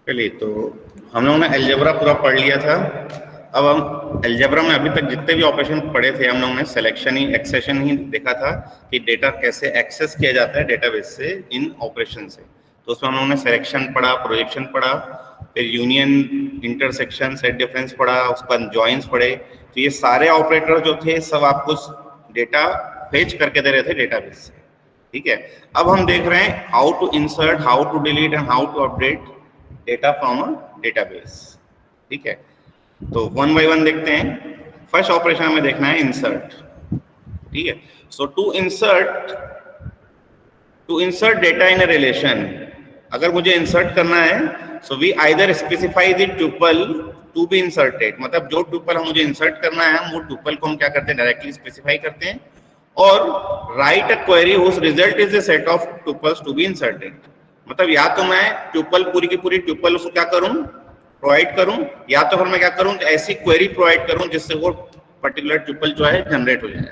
चलिए, तो हम लोगों ने अलजेब्रा पूरा पढ़ लिया था। अब हम अलजेब्रा में अभी तक जितने भी ऑपरेशन पढ़े थे हम लोगों ने सिलेक्शन ही एक्सेशन ही देखा था कि डेटा कैसे एक्सेस किया जाता है डेटाबेस से इन ऑपरेशन से। तो उसमें हम लोगों ने सिलेक्शन पढ़ा, प्रोजेक्शन पढ़ा, फिर यूनियन, इंटरसेक्शन, सेट डिफरेंस पढ़ा, उसके बाद जॉइंस पढ़े। तो ये सारे ऑपरेटर जो थे सब आपको डेटा फेच करके दे रहे थे डेटाबेस से। ठीक है, अब हम देख रहे हैं how to insert, how to delete and how to update data from a database. ठीक है, तो वन बाय वन देखते हैं। फर्स्ट ऑपरेशन हमें देखना है इंसर्ट। ठीक है, so to insert data in a relation, अगर मुझे इंसर्ट करना है so we either specify the tuple to be inserted, मतलब जो ट्यूपल मुझे इंसर्ट करना है हम वो ट्यूपल को हम क्या करते हैं डायरेक्टली स्पेसिफाई करते हैं, और write a query whose result is the set of tuples to be inserted. मतलब या तो मैं ट्यूपल पूरी की पूरी ट्यूपल उसको क्या करूं, प्रोवाइड करूं, या तो फिर मैं क्या करूं ऐसी क्वेरी प्रोवाइड करूं जिससे वो पर्टिकुलर ट्यूपल जो है जनरेट हो जाए।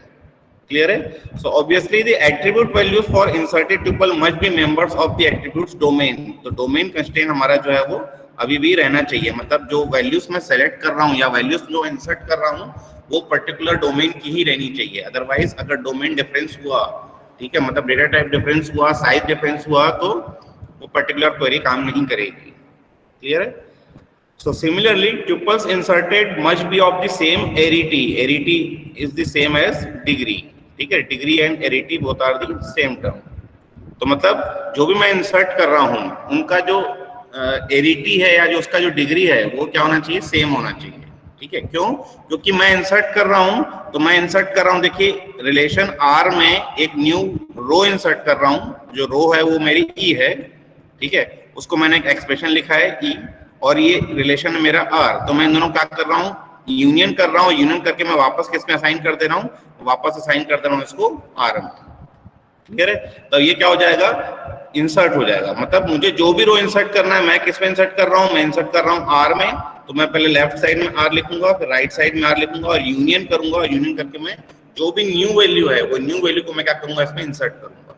क्लियर है? So obviously the attribute values for inserted tuple must be members of the attributes domain. तो डोमेन कंस्ट्रेंट हमारा जो है वो अभी भी रहना चाहिए, मतलब जो वैल्यूज मैं सेलेक्ट कर रहा हूं या वैल्यूज जो इंसर्ट कर रहा हूं वो पर्टिकुलर डोमेन की ही रहनी चाहिए। अदरवाइज अगर डोमेन डिफरेंस हुआ, ठीक है, मतलब डेटा टाइप डिफरेंस हुआ, साइज डिफरेंस हुआ, तो वो पर्टिकुलर क्वेरी काम नहीं करेगी। क्लियर है? So similarly, tuples inserted must be of the same arity. Arity is the same as degree. ठीक है, degree and arity both are the same term. तो मतलब जो भी मैं इंसर्ट कर रहा हूँ उनका जो एरिटी है या जो उसका जो डिग्री है वो क्या होना चाहिए, सेम होना चाहिए। ठीक है, क्यों? क्योंकि मैं इंसर्ट कर रहा हूँ, तो मैं इंसर्ट कर रहा हूँ, देखिए रिलेशन आर में एक न्यू रो इंसर्ट कर रहा हूँ, जो रो है वो मेरी ई है। ठीक है, उसको मैंने एक एक्सप्रेशन लिखा है ई, और ये रिलेशन है मेरा आर। तो मैं इन दोनों क्या कर रहा हूँ, यूनियन कर रहा हूँ, यूनियन करके मैं वापस किस में असाइन कर दे रहा हूँ, वापस असाइन कर दे रहा हूँ इसको आर में। क्लियर है? तो ये क्या हो जाएगा, इंसर्ट हो जाएगा। मतलब मुझे जो भी रो इंसर्ट करना है मैं किस में इंसर्ट कर रहा हूँ, मैं इंसर्ट कर रहा हूँ आर में। तो मैं पहले लेफ्ट साइड में आर लिखूंगा, फिर राइट साइड में आर लिखूंगा और यूनियन करूंगा, और यूनियन करके मैं जो भी न्यू वैल्यू है वो न्यू वैल्यू को मैं क्या करूंगा, इसमें इंसर्ट करूंगा।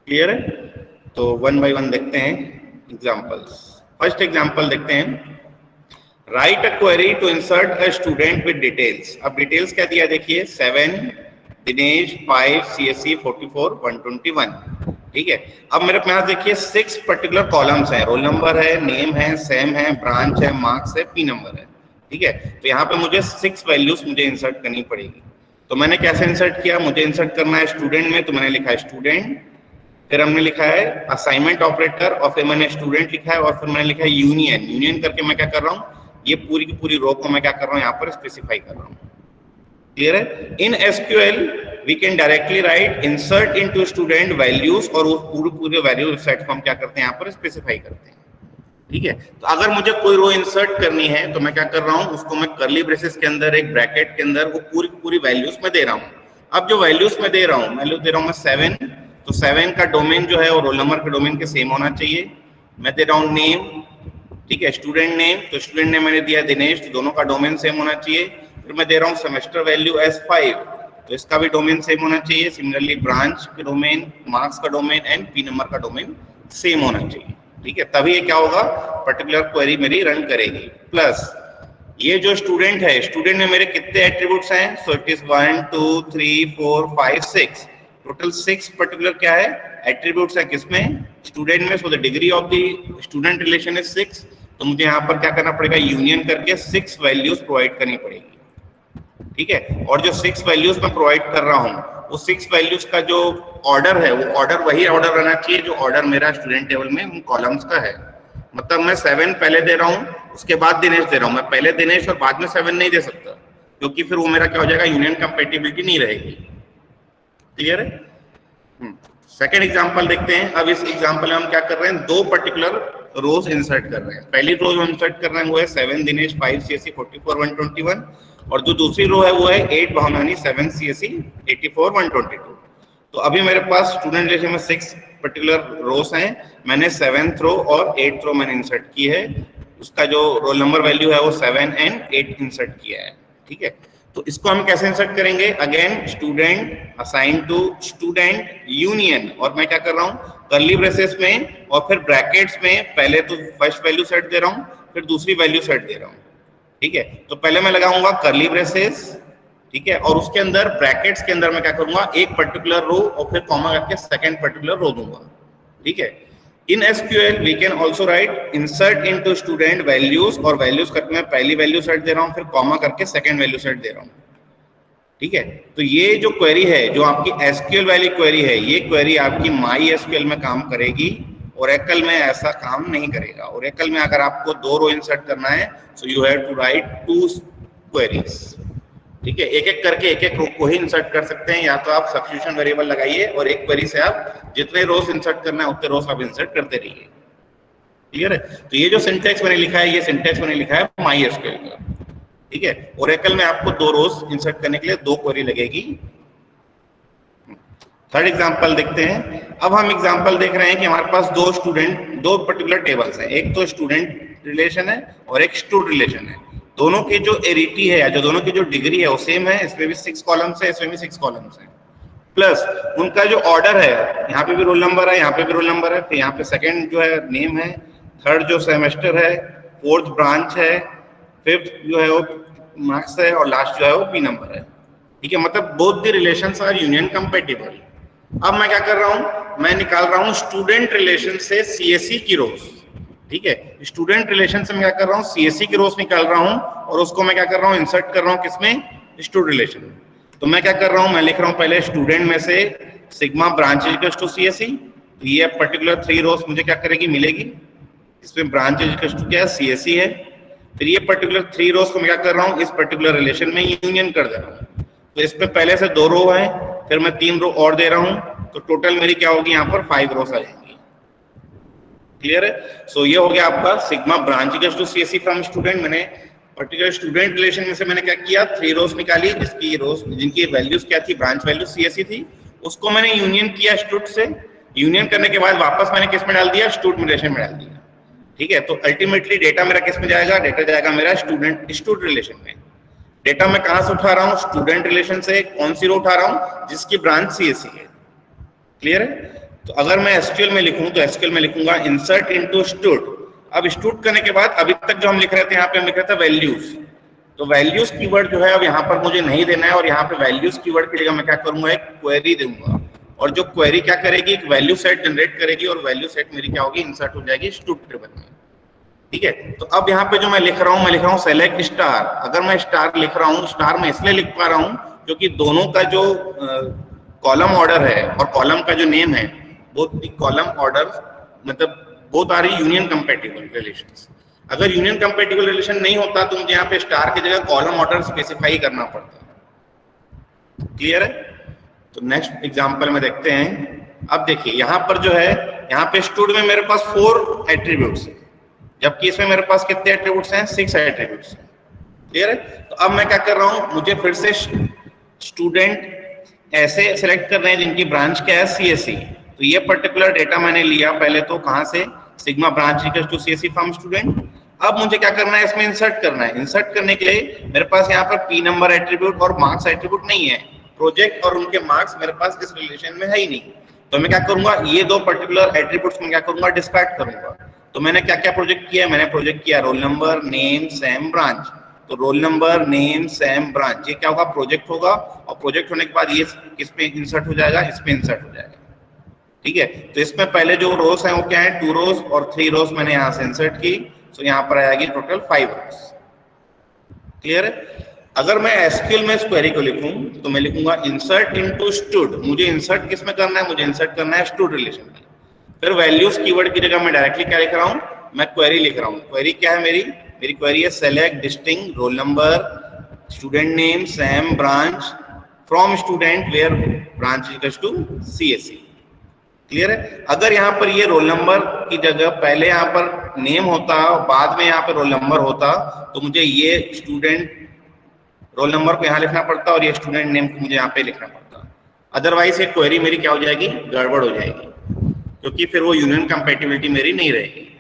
क्लियर है? तो वन बाय वन देखते हैं एग्जांपल्स। फर्स्ट एग्जांपल देखते हैं, write a query to insert a student with details. अब डिटेल्स क्या दिया, देखिए 7 दिनेश 5 CSE 44 121। ठीक है, अब मेरे पास देखिए 6 पर्टिकुलर कॉलम्स हैं, रोल नंबर है, नेम है, सेम है, ब्रांच है, मार्क्स है, पी नंबर है। ठीक है, तो यहाँ पे मुझे 6 वैल्यूज मुझे इंसर्ट करनी पड़ेगी। तो मैंने कैसे इंसर्ट किया, मुझे इंसर्ट करना है स्टूडेंट में, तो मैंने लिखा है स्टूडेंट, फिर हमने लिखा है असाइनमेंट ऑपरेटर, और फिर मैंने स्टूडेंट लिखा है, और फिर मैंने लिखा है यूनियन। यूनियन करके मैं क्या कर रहा हूँ, ये पूरी की पूरी रो को मैं क्या कर रहा हूँ, यहाँ पर स्पेसिफाई कर रहा हूँ। क्लियर है? In SQL we can directly write insert into student values, और वो पूरे वैल्यू सेट को हम क्या करते हैं, यहाँ पर स्पेसिफाई करते हैं। ठीक है, तो अगर मुझे कोई रो इंसर्ट करनी है तो मैं क्या कर रहा हूँ, उसको मैं कर्ली ब्रेसेस के अंदर एक ब्रैकेट के अंदर वो पूरी वैल्यूज में दे रहा हूँ। अब जो वैल्यूज में दे रहा हूँ, वैल्यू दे रहा हूँ मैं 7, तो 7 का डोमेन जो है वो रोल नंबर के डोमेन के सेम होना चाहिए। मैं दे रहा हूँ नेम, ठीक है, स्टूडेंट नेम, तो स्टूडेंट नेम मैंने दिया दिनेश, तो दोनों का डोमेन सेम होना चाहिए। फिर मैं दे रहा हूँ सेमेस्टर वैल्यू S5, तो इसका भी डोमेन सेम होना चाहिए। सिमिलरली ब्रांच के डोमेन, मार्क्स का डोमेन एंड पी नंबर का डोमेन सेम होना चाहिए। ठीक है, तभी ये क्या होगा, पर्टिकुलर क्वेरी मेरी रन करेगी। प्लस ये जो स्टूडेंट है, स्टूडेंट में मेरे कितने एट्रीब्यूट्स हैं, so it is 1 2 3 4 5 6, total 6 particular क्या है, एट्रीब्यूट्स है किसमें, स्टूडेंट में। So the degree of the student relation is 6, तो मुझे यहाँ पर क्या करना पड़ेगा, यूनियन करके 6 वैल्यूज प्रोवाइड करनी पड़ेगी। ठीक है, और जो 6 वैल्यूज मैं प्रोवाइड कर रहा हूँ वो 6 वैल्यूज का जो ऑर्डर है वो ऑर्डर वही ऑर्डर रहना चाहिए जो ऑर्डर मेरा स्टूडेंट टेबल में उन कॉलम्स का है। मतलब मैं 7 पहले दे रहा हूँ, उसके बाद दिनेश दे रहा हूँ, मैं पहले दिनेश और बाद में 7 नहीं दे सकता, क्योंकि फिर वो मेरा क्या हो जाएगा, यूनियन कंपेटिबिलिटी नहीं रहेगी। क्लियर है? सेकेंड एग्जाम्पल देखते हैं। अब इस एग्जाम्पल में हम क्या कर रहे हैं, 2 पर्टिकुलर रोज इंसर्ट कर रहे हैं। पहली रो हम इंसर्ट कर रहे हैं वो है 7 दिनेश 5 CSE 44 121, और जो दूसरी रो है वो है 8 भावनानी 7 CSE 84 122। तो अभी मेरे पास स्टूडेंट रिलेशन में 6 पर्टिकुलर रोज हैं, मैंने 7th रो और 8th रो मैंने इंसर्ट की है, उसका जो रोल नंबर वैल्यू है वो 7 and 8 इंसर्ट किया है। ठीक है, तो इसको हम कैसे इंसर्ट करेंगे? Again student assign to student union, और मैं क्या कर रहा हूँ कर्ली ब्रेसेस में और फिर ब्रैकेट्स में पहले तो फर्स्ट वैल्यू सेट दे रहा हूँ, फिर दूसरी वैल्यू सेट दे रहा हूँ। ठीक है, तो पहले मैं लगाऊंगा कर्ली ब्रेसेस, ठीक है, और उसके अंदर ब्रैकेट्स के अंदर मैं क्या करूंगा एक पर्टिकुलर रो और फिर कॉमा करके सेकंड पर्टिकुलर रो दूंगा। ठीक है, in SQL we can also write insert into student values, और वैल्यूज करके मैं पहली वैल्यू सेट दे रहा हूँ, फिर कॉमा करके सेकंड वैल्यू सेट दे रहा हूँ। ठीक है, तो ये जो क्वेरी है, जो आपकी एसक्यूएल वाली क्वेरी है, ये क्वेरी आपकी माई एसक्यूएल में काम करेगी, ओरेकल में ऐसा काम नहीं करेगा। ओरेकल में अगर आपको 2 रो इंसर्ट करना है, so you have to write 2 queries. ठीक है, एक एक करके एक एक रो को ही इंसर्ट कर सकते हैं, या तो आप सब्स्टिट्यूशन वेरिएबल लगाइए और एक क्वेरी से आप जितने रोज इंसर्ट करना है उतने रोज आप इंसर्ट करते रहिए। क्लियर है? तो ये जो सिंटैक्स मैंने लिखा है, ये सिंटैक्स मैंने लिखा है माई एसक्यूएल का। ठीक है, ओरेकल में आपको 2 रोज इंसर्ट करने के लिए 2 क्वेरी लगेगी। थर्ड एग्जांपल देखते हैं। अब हम एग्जांपल देख रहे हैं कि हमारे पास 2 पर्टिकुलर टेबल्स हैं, एक तो स्टूडेंट रिलेशन है और एक स्टूड रिलेशन है। दोनों की जो एरिटी है या जो दोनों की जो डिग्री है वो सेम है, इसमें भी 6 कॉलम्स है, इसमें भी 6 कॉलम्स है, प्लस उनका जो ऑर्डर है, यहाँ पे भी रोल नंबर है, यहाँ पे भी रोल नंबर है, फिर यहाँ पे सेकंड जो है नेम है, थर्ड जो सेमेस्टर है, फोर्थ ब्रांच है, फिफ्थ जो है वो मार्क्स है, और लास्ट जो है वो पी नंबर है। ठीक है, मतलब both the relations are union compatible. अब मैं क्या कर रहा हूं, मैं निकाल रहा हूं स्टूडेंट रिलेशन से सीएससी की रोज। ठीक है, स्टूडेंट रिलेशन से मैं क्या कर रहा हूं सीएससी की रोज निकाल रहा हूं, और उसको मैं क्या कर रहा हूं इंसर्ट कर रहा हूं किसमें, स्टूड रिलेशन में। तो मैं क्या कर रहा हूं, मैं लिख रहा हूं पहले स्टूडेंट में से sigma branch equals to CSC, तो ये पर्टिकुलर 3 रोज मुझे क्या करेगी मिलेगी, इसमें ब्रांच इक्वल्स टू क्या है सीएससी है। फिर ये पर्टिकुलर 3 रोज को मैं क्या कर रहा हूं इस पर्टिकुलर रिलेशन में यूनियन कर दे रहा हूं। तो इसमें पहले से 2 रो है, फिर मैं 3 रो और दे रहा हूं, तो टोटल मेरी क्या होगी यहाँ पर 5 रोज आ जाएंगी। क्लियर है? सो ये हो गया आपका sigma branch equals to CSC from student. मैंने पर्टिकुलर स्टूडेंट रिलेशन में से मैंने क्या किया 3 रोज निकाली, जिनकी वैल्यूज क्या थी, ब्रांच वैल्यू सीएससी थी, उसको मैंने यूनियन किया स्टूड से। यूनियन करने के बाद वापस मैंने किस में डाल दिया, स्टूड रिलेशन में डाल दिया। ठीक है, तो अल्टीमेटली डेटा मेरा किस में जाएगा, डेटा जाएगा मेरा स्टूड रिलेशन में। डेटा मैं कहां से उठा रहा हूं, स्टूडेंट रिलेशन से। कौन सी रो उठा रहा हूं, जिसकी ब्रांच सीएससी है। क्लियर है? तो अगर मैं एसक्यूएल में लिखूं तो एसक्यूएल में लिखूंगा इंसर्ट इनटू स्टूड। अब स्टूड करने के बाद अभी तक जो हम लिख रहे थे, यहाँ पे हम लिख रहे थे वैल्यूज, तो वैल्यूज कीवर्ड जो है अब यहाँ पर मुझे नहीं देना है, और यहाँ पे वैल्यूज कीवर्ड की जगह मैं क्या करूंगा एक क्वेरी दूंगा, और जो क्वेरी क्या करेगी एक वैल्यू सेट जनरेट करेगी, और वैल्यू सेट मेरी क्या होगी इंसर्ट हो जाएगी स्टूड टेबल में। ठीक है, तो अब यहाँ पे जो मैं लिख रहा हूँ सेलेक्ट स्टार। अगर मैं स्टार लिख रहा हूँ, स्टार मैं इसलिए लिख पा रहा हूँ क्योंकि दोनों का जो कॉलम ऑर्डर है और कॉलम का जो नेम है, बोथ द कॉलम ऑर्डर मतलब both are union compatible relations. अगर यूनियन कंपैटिबल रिलेशन नहीं होता तो मुझे यहाँ पे स्टार की जगह कॉलम ऑर्डर स्पेसिफाई करना पड़ता। क्लियर है? तो नेक्स्ट एग्जांपल में देखते हैं। अब देखिए यहाँ पर जो है, यहाँ पे स्टूड में मेरे पास 4 एट्रीब्यूट्स है, जबकि इसमें मेरे पास कितने एट्रीब्यूट्स हैं, 6 एट्रीब्यूट्स हैं। क्लियर है? तो अब मैं क्या कर रहा हूँ, मुझे फिर से स्टूडेंट ऐसे सिलेक्ट कर रहे हैं जिनकी ब्रांच क्या है सीएससी। तो ये पर्टिकुलर डेटा मैंने लिया पहले तो कहां से, sigma branch equals to CSC from student. अब मुझे क्या करना है, इसमें इंसर्ट करना है। इंसर्ट करने के लिए मेरे पास यहाँ पर पी नंबर एट्रीब्यूट और मार्क्स एट्रीब्यूट नहीं है, प्रोजेक्ट और उनके मार्क्स मेरे पास इस रिलेशन में है ही नहीं। तो मैं क्या करूंगा, ये 2 पर्टिकुलर एट्रीब्यूट्स में क्या करूंगा डिस्ट्रैक्ट करूंगा। तो मैंने क्या क्या प्रोजेक्ट किया, मैंने प्रोजेक्ट किया roll number name sem branch. तो roll number name sem branch ये क्या होगा, प्रोजेक्ट होगा, और प्रोजेक्ट होने के बाद ये किस पे इंसर्ट हो जाएगा, इसमें इंसर्ट हो जाएगा। ठीक है, तो इसमें पहले जो रोज है वो क्या है 2 रोज और 3 रोज मैंने यहाँ से इंसर्ट की, तो यहाँ पर आएगी टोटल 5 रोज। क्लियर है? अगर मैं एसक्यूएल में इस क्वेरी को लिखूं तो मैं लिखूंगा इंसर्ट इनटू स्टूड। मुझे इंसर्ट किस में करना है, मुझे इंसर्ट करना है स्टूड रिलेशन में। फिर वैल्यूज कीवर्ड की जगह मैं डायरेक्टली क्या लिख रहा हूँ, मैं क्वेरी लिख रहा हूँ। क्वेरी क्या है मेरी क्वेरी है select distinct roll number student name sem branch from student where branch equals to CSC. Clear है? अगर यहाँ पर ये रोल नंबर की जगह पहले यहाँ पर नेम होता और बाद में यहाँ पर रोल नंबर होता, तो मुझे ये स्टूडेंट रोल नंबर को यहाँ लिखना पड़ता और ये स्टूडेंट नेम को मुझे यहाँ पे लिखना पड़ता। अदरवाइज ये क्वेरी मेरी क्या हो जाएगी, गड़बड़ हो जाएगी, क्योंकि फिर वो यूनियन कंपैटिबिलिटी मेरी नहीं रहेगी।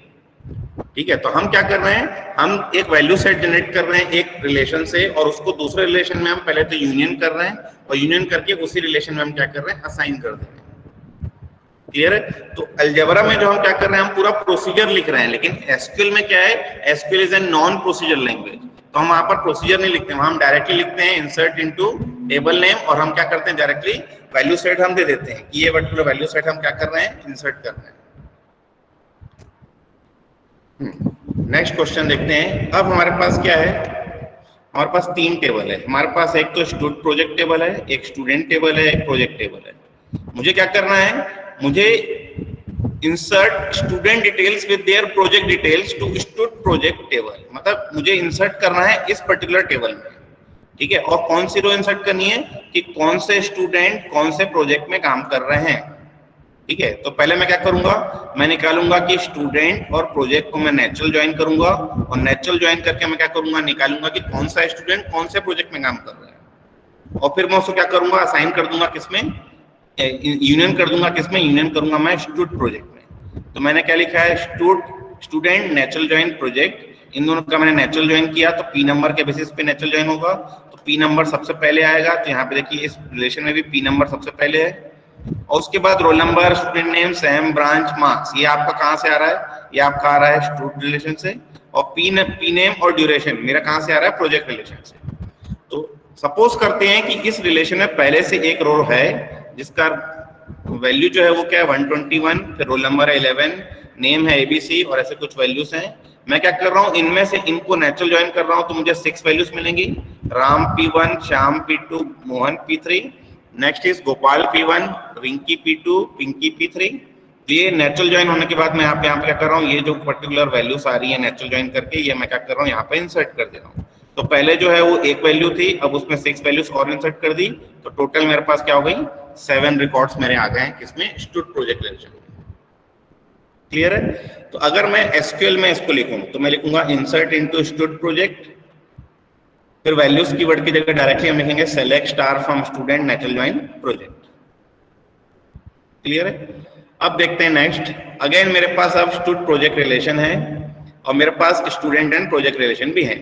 ठीक है, तो हम क्या कर रहे हैं, हम एक वैल्यू सेट जनरेट कर रहे हैं एक रिलेशन से, और उसको दूसरे रिलेशन में हम पहले तो यूनियन कर रहे हैं, और यूनियन करके उसी रिलेशन में हम क्या कर रहे हैं, असाइन कर दे रहे हैं। क्लियर है? तो अलजेब्रा में जो हम क्या कर रहे हैं, हम पूरा प्रोसीजर लिख रहे हैं, लेकिन एसक्यूएल में क्या है, SQL is a non procedure language, तो हम वहां पर प्रोसीजर नहीं लिखते, हम डायरेक्टली लिखते हैं इंसर्ट इनटू टेबल नेम, और हम क्या करते हैं, डायरेक्टली वैल्यू सेट हम दे देते हैं कि ये पर्टिकुलर वैल्यू सेट हम क्या कर रहे हैं, इंसर्ट कर रहे हैं। नेक्स्ट क्वेश्चन देखते हैं। अब हमारे पास क्या है, हमारे पास तीन टेबल है, हमारे पास एक तो स्टूडेंट प्रोजेक्ट टेबल है, एक स्टूडेंट टेबल है, एक प्रोजेक्ट टेबल है। मुझे क्या करना है, मुझे insert student details with their project details to student project table, मतलब मुझे इंसर्ट करना है इस पर्टिकुलर टेबल में। ठीक है, और कौन सी रो इंसर्ट करनी है कि कौन से स्टूडेंट कौन से प्रोजेक्ट में काम कर रहे हैं। ठीक है, तो पहले मैं क्या करूंगा, मैं निकालूंगा कि स्टूडेंट और प्रोजेक्ट को मैं नेचुरल ज्वाइन करूंगा, और नेचुरल ज्वाइन करके मैं क्या करूंगा, निकालूंगा कि कौन सा स्टूडेंट कौन से प्रोजेक्ट में काम कर रहा है, और फिर मैं उसको क्या करूंगा, असाइन कर दूंगा किसमें, यूनियन कर दूंगा किसमें, यूनियन करूंगा मैं स्टूडेंट प्रोजेक्ट में। तो मैंने क्या लिखा है, स्टूडेंट नेचुरल ज्वाइन प्रोजेक्ट, इन दोनों का मैंने नेचुरल ज्वाइन किया, तो पी नंबर के बेसिस पे नेचुरल ज्वाइन होगा, तो पी नंबर सबसे पहले आएगा, तो यहाँ पे देखिए इस रिलेशन में भी पी नंबर सबसे पहले है, और उसके बाद role number, student name, same, branch, marks, ये आपका कहाँ से आ रहा है, ये आपका आ रहा है स्टूडेंट रिलेशन से, और पी नेम और ड्यूरेशन मेरा कहाँ से आ रहा है, प्रोजेक्ट रिलेशन से। तो सपोज करते हैं कि इस रिलेशन में पहले से एक रो है जिसका वैल्यू जो है वो क्या है 121, फिर रोल नंबर है 11, नेम है एबीसी, और ऐसे कुछ वैल्यूज हैं। मैं क्या कर रहा हूँ, इनमें से इनको नेचुरल ज्वाइन कर रहा हूँ, तो मुझे 6 वैल्यूज मिलेंगी, Ram P1, Shyam P2, Mohan P3, next is Gopal P1, Rinki P2, Pinki P3। ये नेचुरल ज्वाइन होने के बाद मैं यहाँ पे क्या कर रहा हूँ, ये जो पर्टिकुलर वैल्यूज आ रही है नेचुरल ज्वाइन करके, ये मैं क्या कर रहा हूँ, यहाँ पे इंसर्ट कर दे रहा हूँ। तो पहले जो है वो एक वैल्यू थी, अब उसमें 6 वैल्यूज और इंसर्ट कर दी, तो टोटल मेरे पास क्या हो गई, 7 रिकॉर्ड्स मेरे आ गए हैं किसमें, स्टूडेंट प्रोजेक्ट रिलेशन में। क्लियर है? तो अगर मैं एसक्यूएल में इसको लिखूं तो मैं लिखूंगा इंसर्ट इनटू स्टूडेंट प्रोजेक्ट, फिर वैल्यूज कीवर्ड की जगह डायरेक्टली हम लिखेंगे select star from student natural join project. Clear है? अब देखते हैं नेक्स्ट, अगेन मेरे पास अब स्टूडेंट प्रोजेक्ट रिलेशन है, और मेरे पास स्टूडेंट एंड प्रोजेक्ट रिलेशन भी है।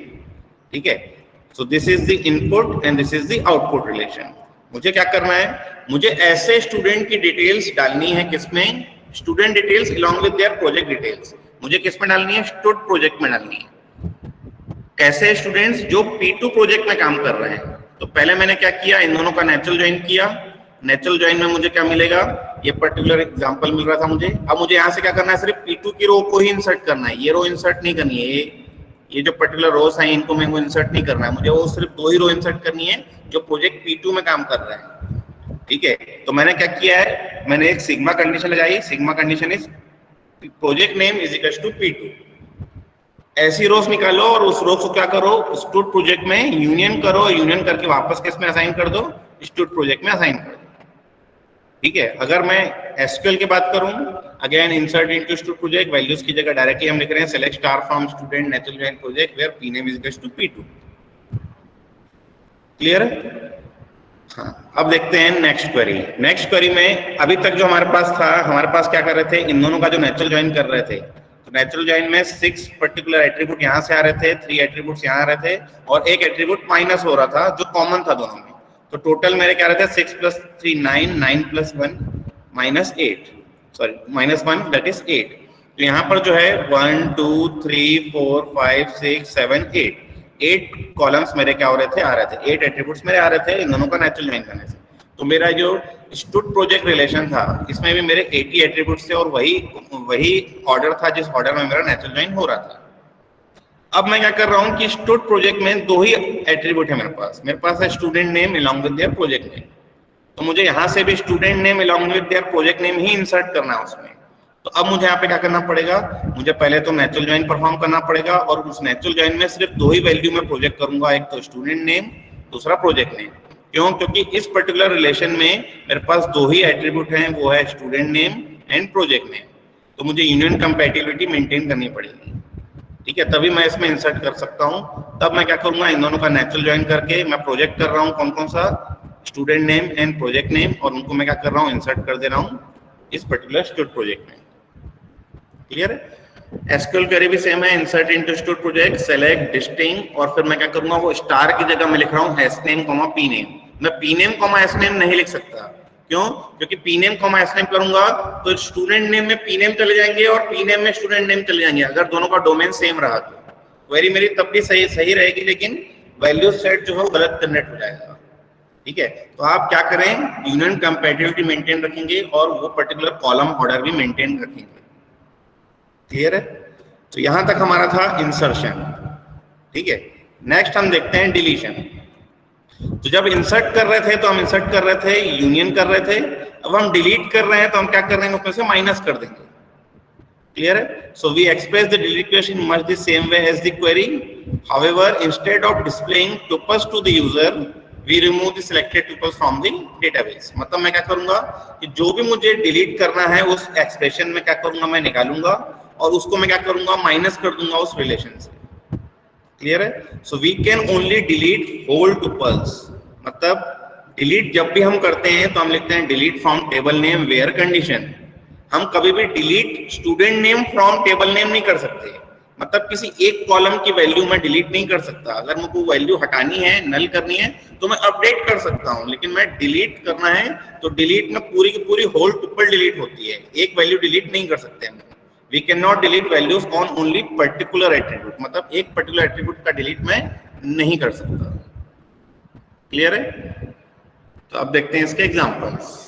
ठीक है, so this is the input and this is the output relation. मुझे क्या करना है, मुझे ऐसे स्टूडेंट की डिटेल्स डालनी है किसमें, student details along with their project details, मुझे किसमें डालनी है, स्टूडेंट प्रोजेक्ट में डालनी है। कैसे स्टूडेंट्स, जो P2 प्रोजेक्ट में काम कर रहे हैं। तो पहले मैंने क्या किया, इन दोनों का नेचुरल ज्वाइन किया, नेचुरल ज्वाइन में मुझे क्या मिलेगा, ये पर्टिकुलर एग्जांपल मिल रहा था मुझे। अब मुझे यहाँ से क्या करना है, सिर्फ P2 की रो को ही इंसर्ट करना है, ये रो इंसर्ट नहीं करनी है, ये जो पर्टिकुलर रोज हैं इनको मैं इंसर्ट नहीं करना है, मुझे वो सिर्फ 2 ही रो इंसर्ट करनी है जो प्रोजेक्ट P2 में काम कर रहे हैं। ठीक है, तो मैंने क्या किया है, मैंने एक सिग्मा कंडीशन लगाई, sigma condition is project name is equal to P2। ऐसी रोज निकालो और उस रो को क्या करो, स्टूडेंट प्रोजेक्ट में यूनियन करो, यूनियन करके वापस किसमें असाइन कर दो, स्टूडेंट प्रोजेक्ट में असाइन कर दो। ठीक है, अगर मैं एसक्यूएल की बात करूं, again insert into student project, values की जगह डायरेक्टली हम लिख रहे हैं select star from student natural join project where P name is equal to P2। Clear है? हाँ, अब देखते हैं नेक्स्ट क्वेरी। नेक्स्ट क्वेरी में अभी तक जो हमारे पास था, हमारे पास क्या कर रहे थे, इन दोनों का जो नेचुरल ज्वाइन कर रहे थे, तो नेचुरल ज्वाइन में 6 पर्टिकुलर एट्रीब्यूट यहाँ से आ रहे थे, 3 एट्रीब्यूट्स यहाँ आ रहे थे, और एक एट्रीब्यूट माइनस हो रहा था जो कॉमन था दोनों में। तो टोटल मेरे क्या रहते हैं 6 + 3 9, 9 + 1 -8, सॉरी -1 दैट इज 8। तो यहाँ पर जो है 1 2 3 4 5 6 7 8 कॉलम्स मेरे क्या हो रहे थे, आ रहे थे, 8 एट्रीब्यूट्स मेरे आ रहे थे इन दोनों का नेचुरल ज्वाइन करने से। तो मेरा जो स्टूडेंट प्रोजेक्ट रिलेशन था इसमें भी मेरे 80 एट्रीब्यूट्स थे, और वही ऑर्डर था जिस ऑर्डर में मेरा नेचुरल ज्वाइन हो रहा था। अब मैं क्या कर रहा हूँ कि स्टूडेंट प्रोजेक्ट में 2 ही एट्रीब्यूट है मेरे पास है student name along with their project name. तो मुझे यहाँ से भी student name along with their project name he insert करना है उसमें। तो अब मुझे यहाँ पे क्या करना पड़ेगा, मुझे पहले तो नेचुरल ज्वाइन परफॉर्म करना पड़ेगा, और उस नेचुरल ज्वाइन में सिर्फ 2 ही वैल्यू में प्रोजेक्ट करूंगा, एक तो स्टूडेंट नेम, दूसरा प्रोजेक्ट नेम। क्यों? क्योंकि इस पर्टिकुलर रिलेशन में मेरे पास 2 ही एट्रीब्यूट हैं, वो है student name and project name. तो मुझे यूनियन कंपैटिबिलिटी मेंटेन करनी पड़ेगी। ठीक है, तभी मैं इसमें इंसर्ट कर सकता हूँ। तब मैं क्या करूंगा, इन दोनों का नेचुरल ज्वाइन करके मैं प्रोजेक्ट कर रहा हूँ कौन कौन सा, student name and project name, और उनको मैं क्या कर रहा हूँ, इंसर्ट कर दे रहा हूँ इस पर्टिकुलर स्टूडेंट प्रोजेक्ट में। क्लियर है? एसक्यूएल क्वेरी भी सेम है, insert into stud project, select, distinct, और फिर मैं क्या करूंगा, वो स्टार की जगह मैं लिख रहा हूँ S name comma P name. मैं P name comma S name नहीं लिख सकता, क्यों? क्योंकि P name comma S name करूंगा तो स्टूडेंट नेम में पी नेम चले जाएंगे और पी नेम में स्टूडेंट नेम चले जाएंगे, अगर दोनों का डोमेन सेम रहा तो क्वेरी मेरी तब भी सही रहेगी, लेकिन वैल्यू सेट जो है वो गलत जनरेट हो जाएगा। ठीक है, तो आप क्या करें, यूनियन कंपैटिबिलिटी मेंटेन रखेंगे और वो पर्टिकुलर कॉलम ऑर्डर भी मेंटेन रखेंगे। क्लियर है? तो यहां तक हमारा था इंसर्शन। ठीक है, नेक्स्ट हम देखते हैं डिलीशन। तो जब इंसर्ट कर रहे थे तो हम इंसर्ट कर रहे थे, यूनियन कर रहे थे, अब हम डिलीट कर रहे हैं तो हम क्या कर रहे हैं, उसमें से माइनस कर देंगे। क्लियर है? So we express the delete equation much the same way as the query, however instead of displaying tuples to the user we remove the selected tuples from the database. मतलब मैं क्या करूंगा कि जो भी मुझे डिलीट करना है उस एक्सप्रेशन में क्या करूंगा, मैं निकालूंगा और उसको मैं क्या करूंगा, माइनस कर दूंगा उस रिलेशन से। क्लियर है? So we can only delete whole tuples. मतलब डिलीट जब भी हम करते हैं तो हम लिखते हैं delete from table name where condition. हम कभी भी delete student name from table name नहीं कर सकते, मतलब किसी एक कॉलम की वैल्यू मैं डिलीट नहीं कर सकता। अगर मुझको वैल्यू हटानी है, नल करनी है, तो मैं अपडेट कर सकता हूं, लेकिन मैं डिलीट करना है तो डिलीट में पूरी की पूरी होल टुपल डिलीट होती है, एक वैल्यू डिलीट नहीं कर सकते हम। We can not delete values on only particular attribute, मतलब एक पर्टिकुलर एट्रीब्यूट का डिलीट मैं नहीं कर सकता। क्लियर है? तो अब देखते हैं इसके एग्जांपल्स।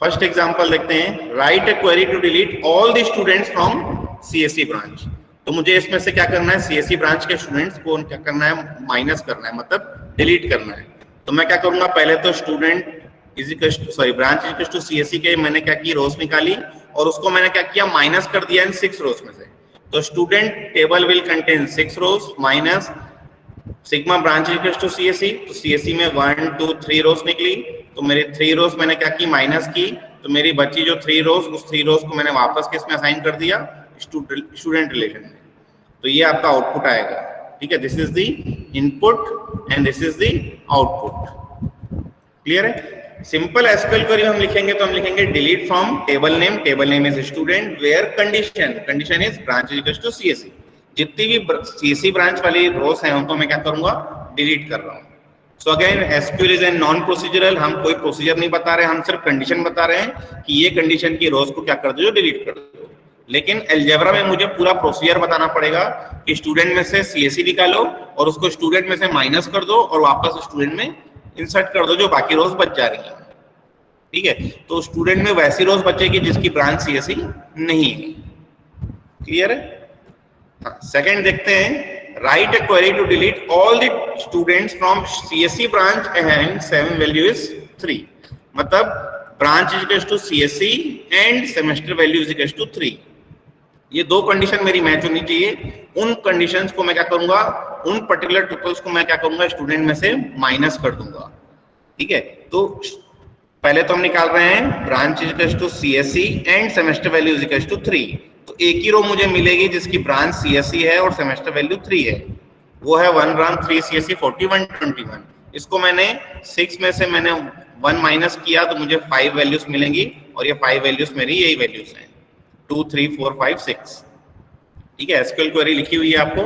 फर्स्ट एग्जांपल देखते हैं, write a query to delete all the students from CSC branch. तो मुझे इसमें से क्या करना है, सीएससी ब्रांच के स्टूडेंट्स को क्या करना है, माइनस करना है, मतलब डिलीट करना है। तो मैं क्या करूंगा, पहले तो student branch equal to CSC के मैंने क्या की, रोज निकाली और उसको मैंने क्या किया, माइनस कर दिया इन 6 रोज में से। तो student table will contain 6 rows minus sigma branch equal to CSC. तो सीएससी में 1 2 3 रोज निकली, तो मेरी 3 रोज मैंने क्या की, माइनस की, तो मेरी बची जो 3 रोज, उस 3 रोज को मैंने वापस किसमें असाइन कर दिया, स्टूडेंट रिलेशन में। तो ये आपका आउटपुट आएगा। ठीक है, this is the input and this is the output. Clear है? सिंपल एसक्यूएल क्वेरी हम लिखेंगे तो हम लिखेंगे delete from table name is student, where condition is branch equal to CSC. जितनी भी सीएससी ब्रांच वाली रोज हैं उनको मैं क्या करूंगा, डिलीट कर रहा हूं। So again SQL is an non procedural, हम कोई प्रोसीजर नहीं बता रहे, हम सिर्फ कंडीशन बता रहे हैं कि ये कंडीशन की रोज को क्या कर दो, डिलीट कर दो। लेकिन अलजेब्रा में मुझे पूरा प्रोसीजर बताना पड़ेगा कि स्टूडेंट में से सीएससी निकालो और उसको स्टूडेंट में से माइनस कर दो और वापस स्टूडेंट में इंसर्ट कर दो जो बाकी रोज बच जा रही है। ठीक है, तो स्टूडेंट में वैसी रोज बचेगी जिसकी ब्रांच सीएससी नहीं है। क्लियर है? सेकंड देखते हैं, write a query to delete all the students from CSC branch and 7 value is 3। मतलब branch is equal to CSC and semester value is equal to 3। ये दो कंडीशन मेरी मैच होनी चाहिए। उन कंडीशंस को मैं क्या करूंगा, उन पर्टिकुलर ट्रिपल्स को मैं क्या करूंगा, स्टूडेंट में से माइनस कर दूंगा। ठीक है, तो पहले तो हम निकाल रहे हैं branch is equal to CSC and semester value is equal to 3। तो एक ही रो मुझे मिलेगी जिसकी ब्रांच सीएससी है और सेमेस्टर वैल्यू 3 है, वो है 1 ब्रांच 3 सीएससी 41 21। इसको मैंने 6 में से मैंने 1 माइनस किया तो मुझे 5 वैल्यूज मिलेंगी और ये 5 वैल्यूज मेरी यही वैल्यूज हैं, 2 3 4 5 6। ठीक है, एसक्यूएल क्वेरी लिखी हुई है आपको,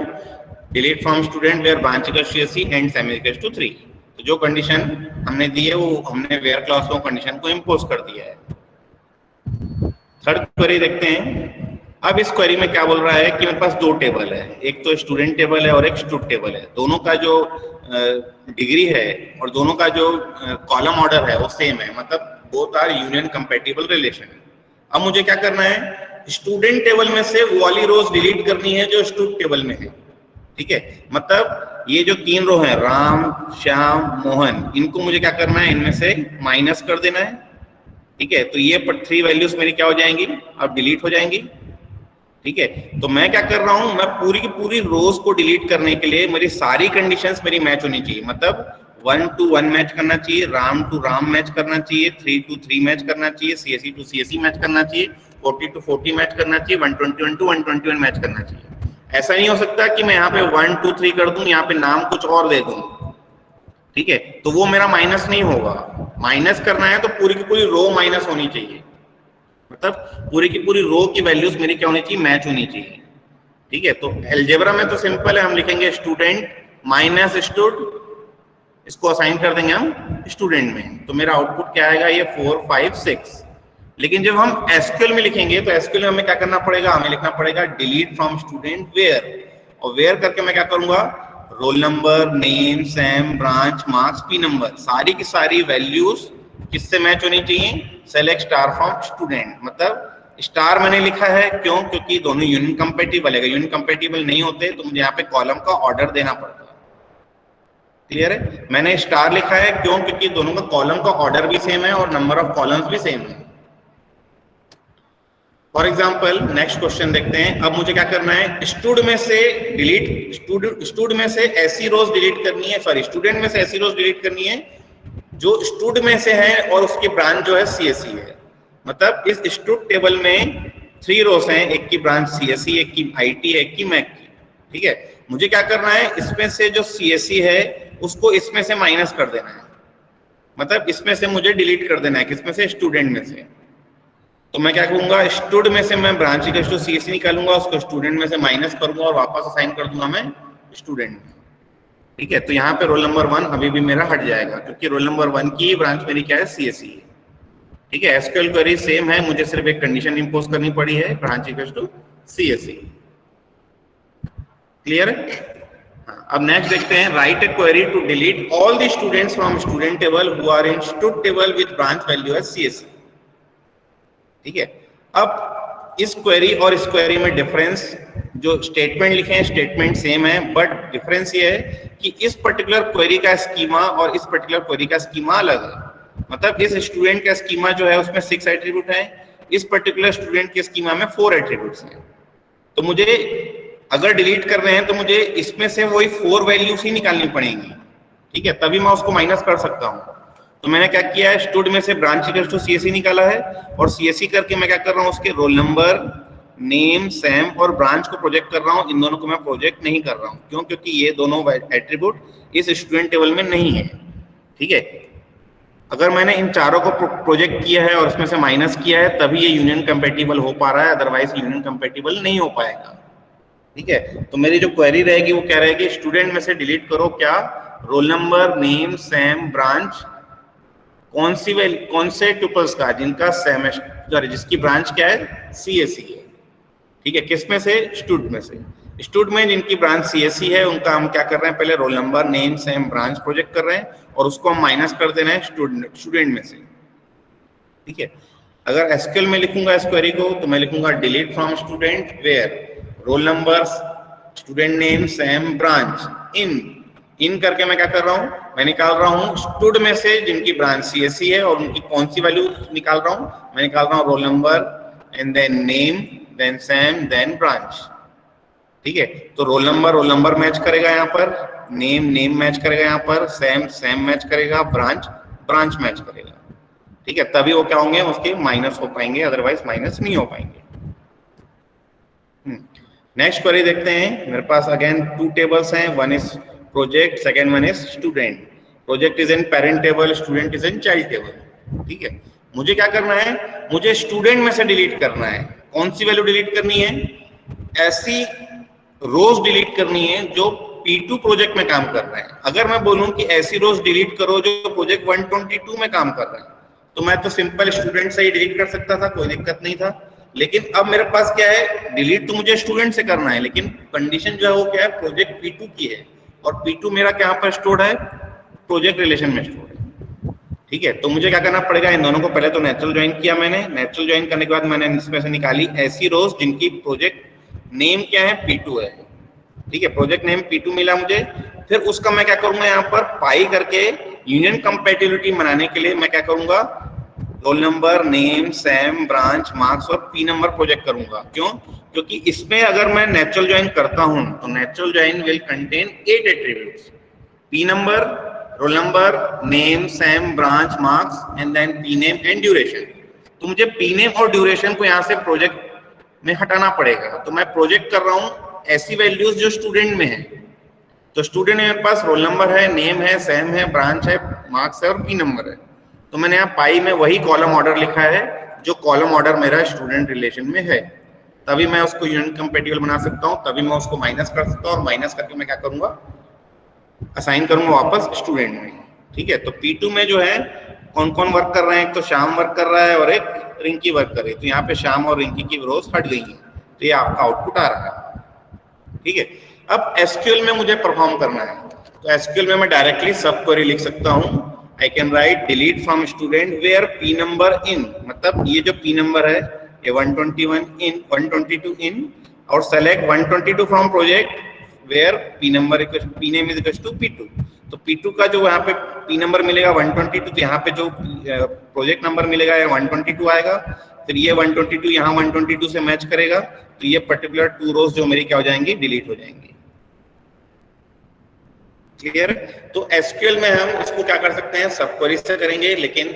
delete from student where branch equal CSC and sem equal to 3। तो जो कंडीशन हमने दी है वो हमने वेयर क्लॉज को कंडीशन को इंपोज कर दिया है। थर्ड क्वेरी देखते हैं। अब इस क्वेरी में क्या बोल रहा है कि मेरे पास 2 टेबल है, एक तो स्टूडेंट टेबल है और एक स्टूड टेबल है। दोनों का जो डिग्री है और दोनों का जो कॉलम ऑर्डर है वो सेम है, मतलब both are union compatible relation. अब मुझे क्या करना है, स्टूडेंट टेबल में से वो वाली रोज डिलीट करनी है जो स्टूड टेबल में है। ठीक है, मतलब ये जो 3 रो हैं, राम श्याम मोहन, इनको मुझे क्या करना है, इनमें से माइनस कर देना है। ठीक है, तो ये 3 वैल्यूज मेरी क्या हो जाएंगी, अब डिलीट हो जाएंगी। ठीक है, तो मैं क्या कर रहा हूं, मैं पूरी की पूरी रोज को डिलीट करने के लिए मेरी सारी कंडीशंस मेरी मैच होनी चाहिए। मतलब 1 to 1 मैच करना चाहिए, राम टू राम मैच करना चाहिए, 3 to 3 मैच करना चाहिए, सीएससी टू सीएससी मैच करना चाहिए, 40 to 40 मैच करना चाहिए, 121 to 121 मैच करना चाहिए। ऐसा नहीं हो सकता कि मैं यहाँ पे 1 2 3 कर दूं, यहाँ पे नाम कुछ और दे दूं। ठीक है, तो वो मेरा माइनस नहीं होगा। माइनस करना है तो पूरी की पूरी रो माइनस होनी चाहिए, मतलब पूरी की पूरी रो की वैल्यूज मेरी क्या होनी चाहिए, मैच होनी चाहिए। ठीक है, तो अलजेब्रा में तो सिंपल है, हम लिखेंगे स्टूडेंट माइनस स्टूड, इसको असाइन कर देंगे हम स्टूडेंट में, तो मेरा आउटपुट क्या आएगा, ये 4 5 6। लेकिन जब हम एसक्यूएल में लिखेंगे तो एसक्यूएल में हमें क्या करना पड़ेगा, हमें लिखना पड़ेगा डिलीट फ्रॉम स्टूडेंट वेयर, और वेयर करके मैं क्या करूंगा, role number, name, sem, branch, marks, P number, सारी की सारी वैल्यूज किससे मैच होनी चाहिए, सेलेक्ट स्टार फ्रॉम स्टूडेंट। मतलब स्टार मैंने लिखा है क्यों, क्योंकि दोनों यूनियन कंपैटिबल है, अगर यूनियन कंपैटिबल नहीं होते तो मुझे यहाँ पे कॉलम का ऑर्डर देना पड़ता। क्लियर है, मैंने स्टार लिखा है क्यों, क्योंकि दोनों का कॉलम का ऑर्डर भी सेम है और नंबर ऑफ कॉलम्स भी सेम है। फॉर एग्जाम्पल नेक्स्ट क्वेश्चन देखते हैं। अब मुझे क्या करना है, स्टूड में से डिलीट, स्टूड में से ऐसी रोज डिलीट करनी है, सॉरी स्टूडेंट में से ऐसी रोज डिलीट करनी है जो स्टूड में से है और उसकी ब्रांच जो है सीएससी है। मतलब इस स्टूड टेबल में 3 रोज हैं, एक की ब्रांच सीएससी, एक की आईटी है, एक की मैक की। ठीक है, मुझे क्या करना है, इसमें से जो सीएससी है उसको इसमें से माइनस कर देना है, मतलब इसमें से मुझे डिलीट कर देना है, किसमें से, स्टूडेंट में से। तो मैं क्या करूंगा, स्टूड में से मैं ब्रांच इक्वल टू सीएससी निकालूंगा, उसको स्टूडेंट में से माइनस करूंगा और वापस असाइन कर दूंगा मैं स्टूडेंट में। ठीक है, तो यहाँ पे रोल नंबर 1 अभी भी मेरा हट जाएगा क्योंकि रोल नंबर 1 की ब्रांच मेरी क्या है, सीएससी है। ठीक है, एसक्यूएल क्वेरी सेम है, मुझे सिर्फ एक कंडीशन इंपोज करनी पड़ी है, branch equal to CSC. Clear है। अब नेक्स्ट देखते हैं, write a query to delete all the students from student table who are in stud table with branch value as CSC. ठीक है, अब इस क्वेरी और इस क्वेरी में डिफरेंस, जो स्टेटमेंट लिखे हैं स्टेटमेंट सेम है, बट डिफरेंस ये है कि इस पर्टिकुलर क्वेरी का स्कीमा और इस पर्टिकुलर क्वेरी का स्कीमा अलग है। मतलब इस स्टूडेंट का स्कीमा जो है उसमें 6 एट्रीब्यूट है, इस पर्टिकुलर स्टूडेंट के स्कीमा में 4 एट्रीब्यूट्स हैं। तो मुझे अगर डिलीट कर रहे हैं तो मुझे इसमें से वही 4 वैल्यूज ही निकालनी पड़ेंगी। ठीक है, तभी मैं उसको माइनस कर सकता हूँ। तो मैंने क्या किया है, स्टूड में से ब्रांच इक्वल टू सीएससी निकाला है और सीएससी करके मैं क्या कर रहा हूँ, उसके रोल नंबर, नेम, सैम और ब्रांच को प्रोजेक्ट कर रहा हूँ। इन दोनों को मैं प्रोजेक्ट नहीं कर रहा हूँ, क्यों, क्योंकि ये दोनों एट्रीब्यूट इस स्टूडेंट टेबल में नहीं है। ठीक है, अगर मैंने इन चारों को प्रोजेक्ट किया है और उसमें से माइनस किया है तभी ये यूनियन कंपैटिबल हो पा रहा है, अदरवाइज यूनियन कंपैटिबल नहीं हो पाएगा। ठीक है, तो मेरी जो क्वेरी रहेगी वो क्या रहेगी, स्टूडेंट में से डिलीट करो क्या, role number, name, sem, branch, कौन से ट्यूपल्स का, जिनका सेमेस्टर, जिसकी ब्रांच क्या है, सीएससी है। ठीक है, किस में से, स्टूड में से। स्टूड में जिनकी ब्रांच सीएससी है उनका हम क्या कर रहे हैं, पहले role number, name, sem, branch project कर रहे हैं और उसको हम माइनस कर दे रहे हैं स्टूडेंट में से। ठीक है, अगर एसक्यूएल में लिखूंगा इस क्वेरी को तो मैं लिखूंगा delete from student where roll number, student name, sem, branch, इन करके मैं क्या कर रहा हूँ, मैं निकाल रहा हूँ स्टूड में से जिनकी ब्रांच सीएससी है और उनकी कौन सी वैल्यू निकाल रहा हूँ, मैं निकाल रहा हूँ roll number and then name, then sem, then branch. ठीक है, तो रोल नंबर मैच करेगा यहाँ पर, नेम मैच करेगा यहाँ पर, सैम मैच करेगा, ब्रांच मैच करेगा। ठीक है, तभी वो क्या होंगे, उसके माइनस हो पाएंगे, अदरवाइज माइनस नहीं हो पाएंगे। नेक्स्ट क्वेरी देखते हैं। मेरे पास अगेन 2 टेबल्स हैं, one is project, second one is student. Project is in parent table, student is in child table. ठीक है, मुझे क्या करना है, मुझे स्टूडेंट में से डिलीट करना है। कौन सी वैल्यू डिलीट करनी है, ऐसी रोज डिलीट करनी है जो P2 प्रोजेक्ट में काम कर रहे हैं। अगर मैं बोलूं कि ऐसी रोज डिलीट करो जो प्रोजेक्ट 122 में काम कर रहे हैं, तो मैं तो सिंपल स्टूडेंट से ही डिलीट कर सकता था, कोई दिक्कत नहीं था। लेकिन अब मेरे पास क्या है, डिलीट तो मुझे स्टूडेंट से करना है, लेकिन कंडीशन जो है वो क्या है, प्रोजेक्ट P2 की है और P2 मेरा क्या पर स्टोर्ड है, प्रोजेक्ट रिलेशन में स्टोर्ड है। ठीक है, तो मुझे क्या करना पड़ेगा, इन दोनों को पहले तो नेचुरल ज्वाइन किया मैंने। नेचुरल ज्वाइन करने के बाद मैंने इसमें से निकाली ऐसी रोज जिनकी प्रोजेक्ट नेम क्या है, P2 है। ठीक है, प्रोजेक्ट नेम P2 मिला मुझे। फिर उसका मैं क्या करूंगा, यहाँ पर पाई करके यूनियन कंपैटिबिलिटी बनाने के लिए मैं क्या करूंगा, role number, name, sem, branch, marks और पी नंबर प्रोजेक्ट करूंगा। क्यों, क्योंकि इसमें अगर मैं नेचुरल ज्वाइन करता हूं तो natural join will contain 8 attributes, P number, roll number, name, sem, branch, marks and then P name and duration. तो मुझे पी नेम और ड्यूरेशन को यहाँ से प्रोजेक्ट में हटाना पड़ेगा। तो मैं प्रोजेक्ट कर रहा हूँ ऐसी वैल्यूज जो स्टूडेंट में है। तो स्टूडेंट में मेरे पास रोल नंबर है, नेम है, सैम है, ब्रांच है, मार्क्स है और पी नंबर है। तो मैंने यहाँ पाई में वही कॉलम ऑर्डर लिखा है जो कॉलम ऑर्डर मेरा स्टूडेंट रिलेशन में है। तभी मैं उसको यूनियन कंपेटिबल बना सकता हूँ, तभी मैं उसको माइनस कर सकता हूँ, और माइनस करके मैं क्या करूंगा, असाइन करूंगा वापस स्टूडेंट में। ठीक है, तो P2 में जो है कौन कौन वर्क कर रहे हैं, एक तो श्याम वर्क कर रहा है और एक रिंकी वर्क कर रही है, तो यहाँ पे श्याम और रिंकी की रोज हट गई है, तो ये आपका आउटपुट आ रहा है। ठीक है, अब एसक्यूएल में मुझे परफॉर्म करना है, तो एसक्यूएल में मैं डायरेक्टली सब क्वेरी लिख सकता हूँ। I can write delete from student where P number in, मतलब ये जो P नंबर है ये 121 इन 122 इन, और select 122 from project where P number P name is equal to P2। तो P2 का जो यहाँ पे P नंबर मिलेगा 122, तो यहाँ पे जो प्रोजेक्ट नंबर मिलेगा ये 122 आएगा, फिर ये 122 यहाँ 122 से मैच करेगा, तो ये पर्टिकुलर 2 रोज जो मेरी क्या हो जाएंगी, डिलीट हो जाएंगी। क्लियर? तो एसक्यूएल में हम इसको क्या कर सकते हैं, सब क्वेरी से करेंगे, लेकिन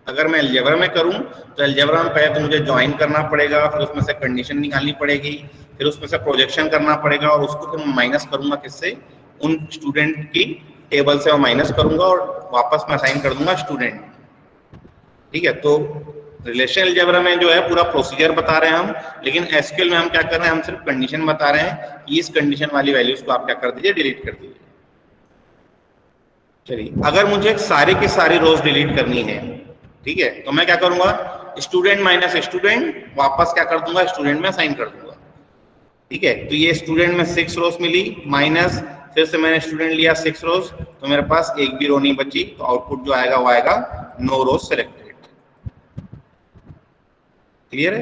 अगर मैं अलजेब्रा में करूं तो अलजेब्रा में पहले तो मुझे ज्वाइन करना पड़ेगा, फिर उसमें से कंडीशन निकालनी पड़ेगी, फिर उसमें से प्रोजेक्शन करना पड़ेगा, और उसको फिर मैं माइनस करूंगा किससे, उन स्टूडेंट की टेबल से मैं माइनस करूंगा और वापस मैं असाइन कर दूंगा स्टूडेंट। ठीक है, तो रिलेशन अलजेब्रा में जो है पूरा प्रोसीजर बता रहे हैं हम, लेकिन एसक्यूएल में हम क्या कर रहे हैं, हम सिर्फ कंडीशन बता रहे हैं कि इस कंडीशन वाली वैल्यूज को आप क्या कर दीजिए, डिलीट कर दीजिए। चलिए, अगर मुझे सारी की सारी रोज डिलीट करनी है, ठीक है, तो मैं क्या करूंगा, स्टूडेंट माइनस स्टूडेंट, वापस क्या कर दूंगा, स्टूडेंट में असाइन कर दूंगा। ठीक है, तो ये स्टूडेंट में 6 रोज मिली, माइनस फिर से मैंने स्टूडेंट लिया 6 रोज, तो मेरे पास एक भी रो नहीं बची, तो आउटपुट जो आएगा वो आएगा नो रोज सिलेक्टेड। क्लियर है?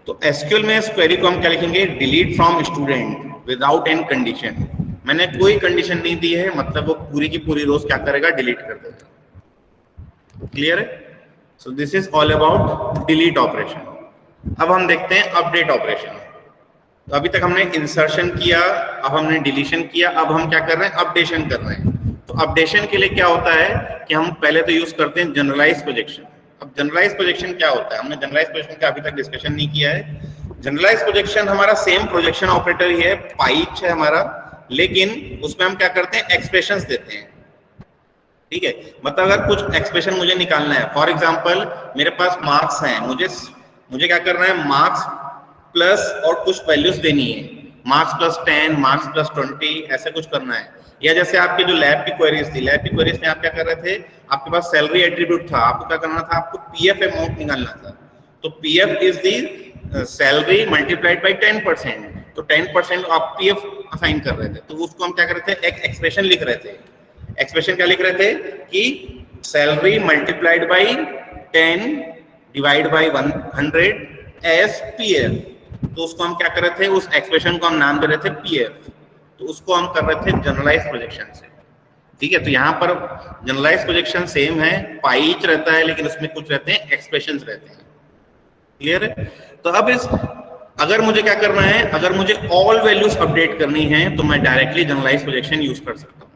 तो एसक्यूएल में इस क्वेरी को हम क्या लिखेंगे, delete from student without any condition. मैंने कोई कंडीशन नहीं दी है, मतलब वो पूरी की पूरी रोज क्या करेगा, डिलीट कर देगा। क्लियर है? So this is all about delete operation. अब हम देखते हैं अपडेट ऑपरेशन। तो अभी तक हमने इंसर्शन किया, अब हमने डिलीशन किया, अब हम क्या कर रहे हैं, अपडेशन कर रहे हैं। तो अपडेशन के लिए क्या होता है कि हम पहले तो यूज करते हैं जनरलाइज प्रोजेक्शन। अब जनरलाइज प्रोजेक्शन क्या होता है, हमने जनरलाइज प्रोजेक्शन का अभी तक डिस्कशन नहीं किया है। जनरलाइज प्रोजेक्शन हमारा सेम प्रोजेक्शन ऑपरेटर ही है, पाइच है हमारा, लेकिन उसमें हम क्या करते हैं, एक्सप्रेशंस देते हैं। ठीक है, मतलब अगर कुछ एक्सप्रेशन मुझे निकालना है, फॉर एग्जांपल मेरे पास मार्क्स हैं, मुझे क्या करना है, मार्क्स प्लस और कुछ वैल्यूज देनी है, मार्क्स प्लस 10, मार्क्स प्लस 20, ऐसे कुछ करना है। या जैसे आपके जो लैब की क्वेरीज थी, लैब की क्वेरीज में आप क्या कर रहे थे, आपके पास सैलरी एट्रीब्यूट था, आपको क्या करना था, आपको पीएफ अमाउंट निकालना था। तो PF is the salary multiplied by 10%, तो 10% आप पीएफ असाइन कर रहे थे, तो उसको हम क्या कर रहे थे, एक एक्सप्रेशन लिख रहे थे। एक्सप्रेशन क्या लिख रहे थे कि salary multiplied by 10 divide by 100 as PF, तो उसको हम क्या कर रहे थे, उस एक्सप्रेशन को हम नाम दे रहे थे पीएफ, तो उसको हम कर रहे थे जनरलाइज प्रोजेक्शन से। ठीक है, तो यहाँ पर जनरलाइज प्रोजेक्शन सेम है, पाइच रहता है, लेकिन उसमें कुछ रहते हैं एक्सप्रेशंस रहते हैं। क्लियर है? तो अब अगर मुझे क्या करना है, अगर मुझे ऑल वैल्यूज अपडेट करनी है तो मैं डायरेक्टली जनरलाइज प्रोजेक्शन यूज कर सकता हूँ।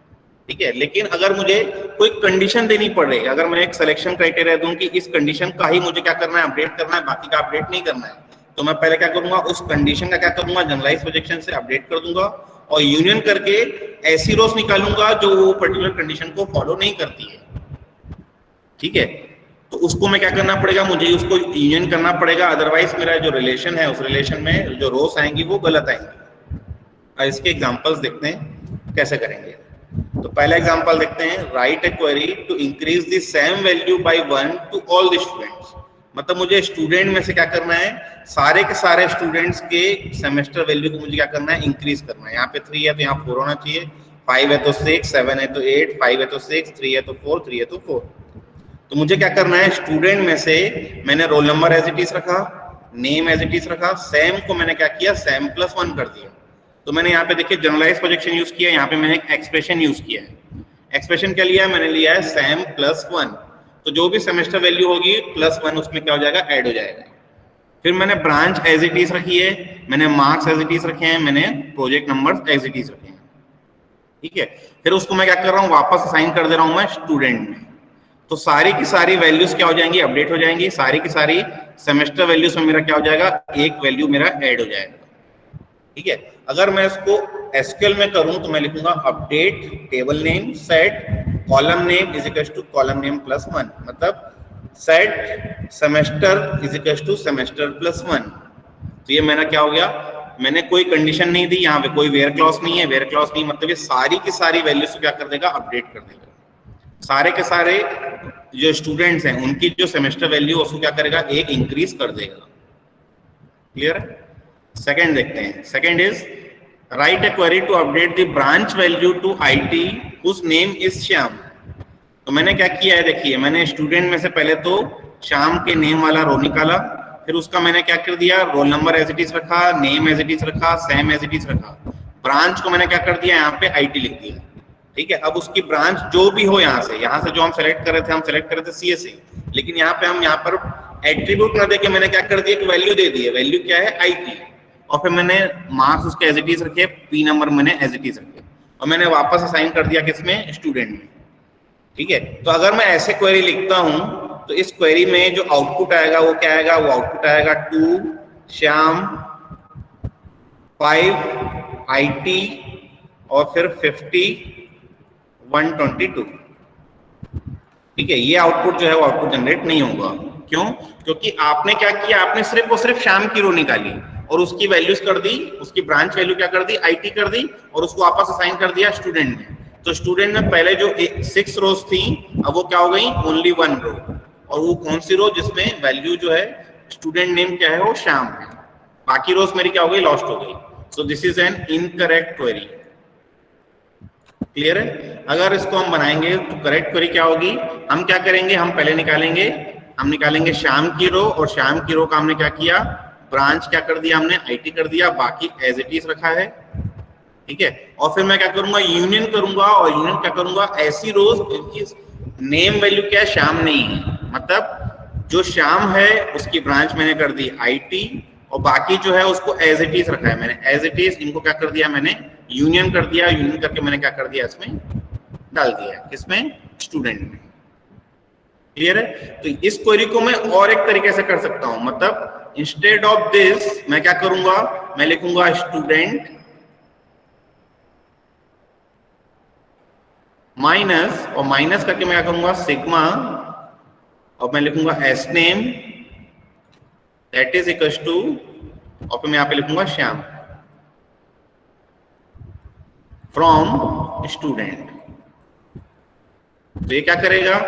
ठीक है, लेकिन अगर मुझे कोई कंडीशन देनी पड़ रही है, अगर मैं एक सिलेक्शन क्राइटेरिया दूं कि इस कंडीशन का ही मुझे क्या करना है, अपडेट करना है, बाकी का अपडेट नहीं करना है, तो मैं पहले क्या करूंगा, उस कंडीशन का क्या करूंगा, जनरलाइज प्रोजेक्शन से अपडेट कर दूंगा और यूनियन करके ऐसी रोज निकालूंगा जो वो पर्टिकुलर कंडीशन को फॉलो नहीं करती है। ठीक है, तो उसको मैं क्या करना पड़ेगा, मुझे उसको यूनियन करना पड़ेगा, अदरवाइज मेरा जो रिलेशन है उस रिलेशन में जो रोज आएंगी वो गलत आएंगी। और इसके एग्जांपल्स देखते हैं कैसे करेंगे। तो पहला एग्जांपल देखते हैं, write a query to increase the sem value by 1 to all the students. मतलब मुझे स्टूडेंट में से क्या करना है, सारे के सारे स्टूडेंट्स के सेमेस्टर वैल्यू को मुझे क्या करना है, इंक्रीज करना है। यहाँ पे 3 है तो यहाँ 4 होना चाहिए, 5 है तो 6, 7 है तो 8, 5 है तो 6, 3 है तो 4, 3 है तो 4। तो मुझे क्या करना है, स्टूडेंट में से मैंने roll number as it is रखा, नेम एज इट इज रखा, सेम को मैंने क्या किया, सेम प्लस 1 कर दिया। तो मैंने यहाँ पे देखिए जनरलाइज प्रोजेक्शन यूज किया, यहाँ पे मैंने एक एक्सप्रेशन यूज किया है। एक्सप्रेशन क्या लिया है, मैंने लिया है सेम प्लस 1, तो जो भी सेमेस्टर वैल्यू होगी प्लस 1 उसमें क्या हो जाएगा, ऐड हो जाएगा। फिर मैंने ब्रांच एज इट इज रखी है, मैंने मार्क्स एज इट इज रखे हैं, मैंने project number as it is रखे हैं। ठीक है, फिर उसको मैं क्या कर रहा हूँ, वापस असाइन कर दे रहा हूँ मैं स्टूडेंट में। तो सारी की सारी वैल्यूज क्या हो जाएंगी, अपडेट हो जाएंगी, सारी की सारी सेमेस्टर वैल्यूज में मेरा क्या हो जाएगा, एक वैल्यू मेरा ऐड हो जाएगा। ठीक है, अगर मैं इसको एसक्यूएल में करूं तो मैं लिखूंगा update table name set column name is equal to column name plus 1, मतलब set semester is equal to semester plus 1। तो ये मेरा क्या हो गया, मैंने कोई कंडीशन नहीं दी, यहाँ पे कोई वेयर क्लॉज नहीं है, वेयर क्लॉज नहीं मतलब ये सारी की सारी वैल्यूज को क्या कर देगा, अपडेट कर देगा। सारे के सारे जो स्टूडेंट्स हैं उनकी जो सेमेस्टर वैल्यू उसको क्या करेगा, एक इंक्रीज कर देगा। क्लियर है? सेकंड देखते हैं। Second is write a query to update the branch value to IT whose name is Shyam. तो मैंने क्या किया है, देखिए मैंने स्टूडेंट में से पहले तो श्याम के नेम वाला रो निकाला, फिर उसका मैंने क्या कर दिया, roll number as it is रखा, नेम एज इट इज रखा, सेम एज इट इज रखा, ब्रांच को मैंने क्या कर दिया, यहाँ पे आईटी लिख दिया। ठीक है, अब उसकी ब्रांच जो भी हो, यहाँ से जो हम सेलेक्ट कर रहे थे, हम सेलेक्ट कर रहे थे सीएससी, लेकिन यहाँ पे हम यहाँ पर एट्रीब्यूट ना देके मैंने क्या कर दिया, कि वैल्यू दे दी है, वैल्यू क्या है, आईटी, और फिर मैंने मार्क्स उसके एज इट इज रखे, पी नंबर मैंने एज इट इज रखे, और मैंने वापस असाइन कर दिया किसमें, स्टूडेंट में। ठीक है, तो अगर मैं ऐसे क्वेरी लिखता हूं तो इस क्वेरी में जो आउटपुट आएगा वो क्या आएगा, वो आउटपुट आएगा 2 श्याम 5 आईटी और फिर 50 122। ठीक है, ये आउटपुट जो है वो आउटपुट जनरेट नहीं होगा। क्यों? क्योंकि आपने क्या किया, आपने सिर्फ और सिर्फ श्याम की रो निकाली और उसकी वैल्यूज कर दी, उसकी ब्रांच वैल्यू क्या कर दी, आईटी कर दी, और उसको वापस असाइन कर दिया स्टूडेंट में। तो स्टूडेंट में पहले जो 6 रोज थी, अब वो क्या हो गई, ओनली 1 रो, और वो कौन सी रो, जिसमें वैल्यू जो है स्टूडेंट नेम क्या है, वो श्याम है, बाकी रोज मेरी क्या हो गई, लॉस्ट हो गई। So this is an incorrect query. Clear है? अगर इसको हम बनाएंगे तो करेक्ट क्वेरी क्या होगी, हम क्या करेंगे, हम पहले निकालेंगे श्याम की रो, और श्याम की रो का हमने क्या किया, ब्रांच क्या कर दिया, हमने आईटी कर दिया, बाकी एज इट इज रखा है। ठीक है, और फिर मैं क्या करूंगा, यूनियन करूंगा, और यूनियन क्या करूंगा, ऐसी रोज जिनकी नेम वैल्यू क्या है, श्याम नहीं है, मतलब जो श्याम है उसकी ब्रांच मैंने कर दी आईटी, और बाकी जो है उसको एज इट इज रखा है मैंने, एज इट इज इनको क्या कर दिया, मैंने यूनियन कर दिया, यूनियन करके मैंने क्या कर दिया, इसमें डाल दिया, किसमें, स्टूडेंट में। क्लियर है? तो इस क्वेरी को मैं और एक तरीके से कर सकता हूं, मतलब इंस्टेड ऑफ दिस मैं क्या करूंगा, मैं लिखूंगा स्टूडेंट माइनस, और माइनस करके मैं क्या करूंगा, सिग्मा, और मैं लिखूंगा S name that is equal to, और फिर मैं यहां पे लिखूंगा श्याम फ्रॉम स्टूडेंट। तो ये क्या करेगा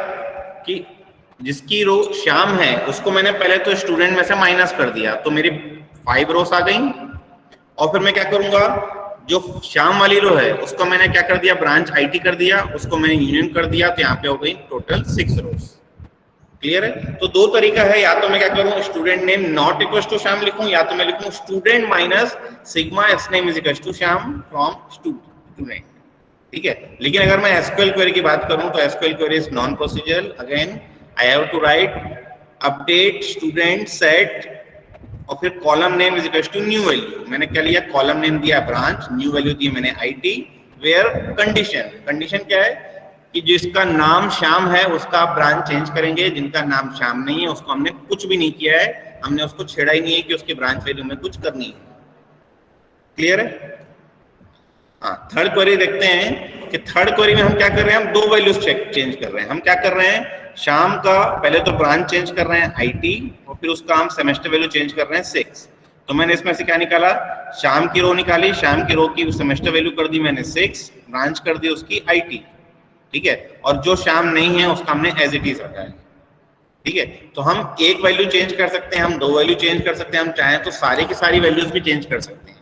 कि जिसकी रो श्याम है उसको मैंने पहले तो स्टूडेंट में से माइनस कर दिया, तो मेरी 5 रोस आ गई, और फिर मैं क्या करूंगा, जो श्याम वाली रो है उसको मैंने क्या कर दिया, ब्रांच आईटी कर दिया, उसको मैंने यूनियन कर दिया, तो यहाँ पे हो गई टोटल 6 रोज। क्लियर है? तो दो तरीका है, या तो मैं क्या करूं, student name not equal to Shyam लिखूं, या तो मैं लिखूं student minus sigma S name is equal to Shyam from student. ठीक है, लेकिन अगर मैं एसक्यूएल क्वेरी की बात करूं तो SQL query is non procedural. Again I have to write update student set, और फिर column name is equal to new value. मैंने क्या लिया, कॉलम नेम दिया ब्रांच, न्यू वैल्यू दी मैंने आईटी, वेयर कंडीशन क्या है कि जिसका नाम श्याम है उसका आप ब्रांच चेंज करेंगे, जिनका नाम श्याम नहीं है उसको हमने कुछ भी नहीं किया है, हमने उसको छेड़ा ही नहीं है कि उसकी ब्रांच वैल्यू में कुछ करनी है। क्लियर है? हाँ, थर्ड क्वेरी देखते हैं कि थर्ड क्वेरी में हम क्या कर रहे हैं, हम 2 वैल्यूज चेंज कर रहे हैं। हम क्या कर रहे हैं, श्याम का पहले तो ब्रांच चेंज कर रहे हैं आईटी, और फिर उसका हम सेमेस्टर वैल्यू चेंज कर रहे हैं 6। तो मैंने इसमें से क्या निकाला, श्याम की रो निकाली, श्याम की रो की सेमेस्टर वैल्यू कर दी मैंने 6, ब्रांच कर दी उसकी आईटी। ठीक है, और जो श्याम नहीं है उसका हमने एज इट इज रखा है। ठीक है, तो हम एक वैल्यू चेंज कर सकते हैं, हम 2 वैल्यू चेंज कर सकते हैं, हम चाहें तो सारी की सारी वैल्यूज भी चेंज कर सकते हैं।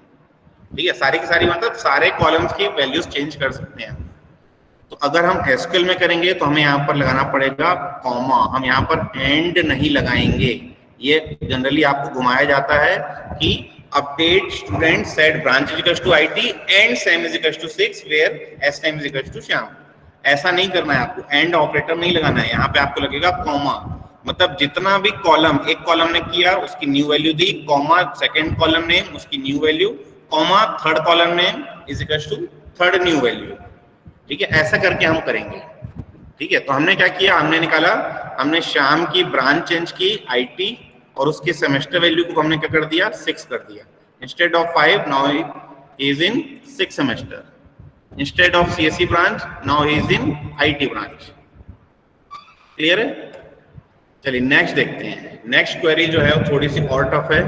ठीक है, सारी की सारी मतलब सारे कॉलम्स की वैल्यूज चेंज कर सकते हैं। तो अगर हम एसक्यूएल में करेंगे तो हमें यहाँ पर लगाना पड़ेगा कॉमा, हम यहाँ पर एंड नहीं लगाएंगे। ये जनरली आपको घुमाया जाता है कि update student set branch is equal to IT and sem is equal to 6 where S name is equal to Shyam. ऐसा नहीं करना है आपको, एंड ऑपरेटर नहीं लगाना है, यहाँ पे आपको लगेगा कॉमा, मतलब जितना भी कॉलम, एक कॉलम ने किया उसकी न्यू वैल्यू दी, कॉमा सेकंड कॉलम नेम उसकी new value, comma third column name is equal to third new value. ठीक है, ऐसा करके हम करेंगे। ठीक है, तो हमने क्या किया, हमने निकाला, हमने श्याम की ब्रांच चेंज की आईटी, और उसके सेमेस्टर वैल्यू को हमने क्या कर दिया, 6 कर दिया। Instead of 5 now he is in 6 semester. Instead of CSE branch, now he is in IT branch. Clear है? चलिए नेक्स्ट देखते हैं। नेक्स्ट क्वेरी जो है वो थोड़ी सी और टफ है,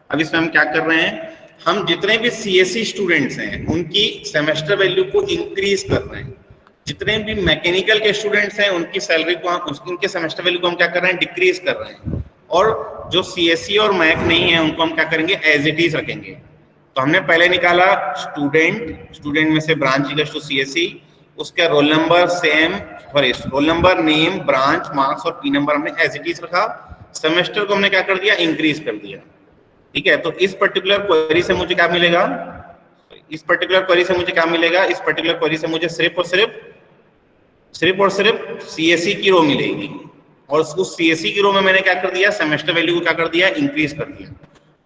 अब इसमें हम क्या कर रहे हैं, हम जितने भी सीएससी स्टूडेंट्स हैं उनकी सेमेस्टर वैल्यू को इंक्रीज कर रहे हैं, जितने भी मैकेनिकल के स्टूडेंट्स हैं उनकी सैलरी को, उनके सेमेस्टर वैल्यू को हम क्या कर रहे हैं, डिक्रीज कर रहे हैं, और जो सीएससी और मैक नहीं है उनको हम क्या करेंगे, एज इट इज रखेंगे। तो हमने पहले निकाला स्टूडेंट में से ब्रांच इक्वल्स टू सीएससी, उसका roll number same, sorry role number, name, branch, marks और पी नंबर हमने एज इट इज रखा, सेमेस्टर को हमने क्या कर दिया, इंक्रीज कर दिया। ठीक है, तो इस पर्टिकुलर क्वेरी से मुझे क्या मिलेगा, इस पर्टिकुलर क्वेरी से मुझे क्या मिलेगा, इस पर्टिकुलर क्वेरी से मुझे सिर्फ और सिर्फ सीएससी की रो मिलेगी, और उस सीएससी की रो में मैंने क्या कर दिया, सेमेस्टर वैल्यू को क्या कर दिया, इंक्रीज कर दिया।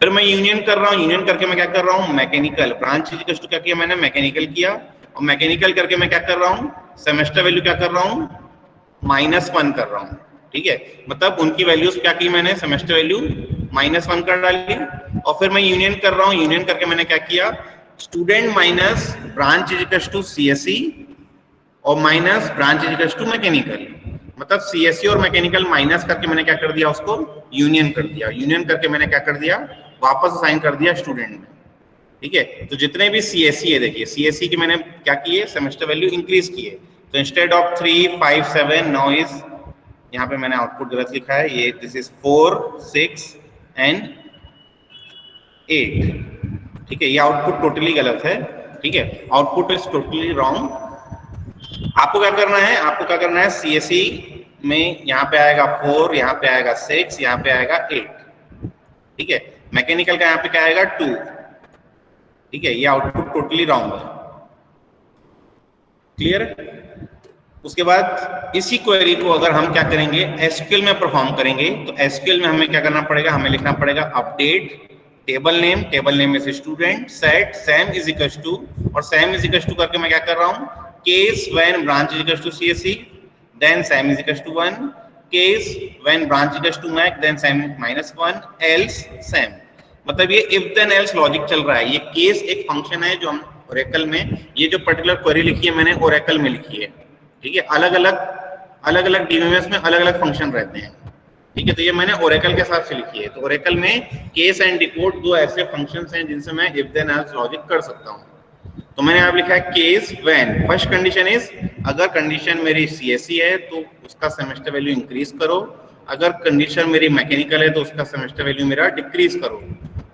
फिर मैं यूनियन कर रहा हूँ, यूनियन करके मैं क्या कर रहा हूँ, मैकेनिकल, ब्रांच इक्वल्स टू क्या किया मैंने, मैकेनिकल किया, और मैकेनिकल करके मैं क्या कर रहा हूँ, सेमेस्टर वैल्यू क्या कर रहा हूँ, -1 कर रहा हूँ। ठीक है, मतलब उनकी वैल्यूज क्या की मैंने, सेमेस्टर वैल्यू -1 कर डाली, और फिर मैं यूनियन कर रहा हूँ, यूनियन करके मैंने क्या किया, student minus branch equals to CSC और minus branch equals to mechanical, मतलब सीएससी और मैकेनिकल माइनस करके मैंने क्या कर दिया, उसको यूनियन कर दिया, यूनियन करके मैंने क्या कर दिया, वापस असाइन कर दिया स्टूडेंट में। ठीक है, तो जितने भी सीएससी है, देखिए सीएससी की मैंने क्या किए, सेमेस्टर वैल्यू इंक्रीज किए, तो इंस्टेड ऑफ 3, 5, 7 नाउ इज, यहाँ पे मैंने आउटपुट गलत लिखा है, ये दिस इज 4, 6 एंड 8। ठीक है, ये आउटपुट टोटली गलत है। ठीक है, आउटपुट इज टोटली रॉन्ग। आपको क्या करना है, आपको क्या करना है, सीएससी में यहाँ पे आएगा 4, यहाँ पे आएगा 6, यहाँ पे आएगा 8। ठीक है, मैकेनिकल का यहाँ पे क्या आएगा 2। ठीक है, ये आउटपुट टोटली रॉन्ग है। क्लियर है? उसके बाद इसी क्वेरी को अगर हम क्या करेंगे, एसक्यूएल में परफॉर्म करेंगे, तो एसक्यूएल में हमें क्या करना पड़ेगा, हमें लिखना पड़ेगा update table name is student, set sem is equals to, और सैम इज इक्वल्स टू करके मैं क्या कर रहा हूँ, case when branch is equals to CSC then sem is equals to 1, case when branch is equals to mech then sem -1, else sem. मतलब ये if then else logic चल रहा है। ये केस एक फंक्शन है जो हम ओरेकल में, ये जो पर्टिकुलर क्वेरी लिखी है मैंने ओरेकल में लिखी है। ठीक है, अलग अलग डीबीएमएस में अलग अलग फंक्शन रहते हैं। ठीक है, तो ये मैंने ओरेकल के हिसाब से लिखी है। तो ओरेकल में केस एंड डिकोड दो ऐसे फंक्शंस हैं जिनसे मैं इफ देन एल्स लॉजिक कर सकता हूँ। तो मैंने यहाँ लिखा है case when, first condition is, अगर कंडीशन मेरी सीएससी है तो उसका सेमेस्टर वैल्यू इंक्रीज करो, अगर कंडीशन मेरी मैकेनिकल है तो उसका सेमेस्टर वैल्यू मेरा डिक्रीज करो,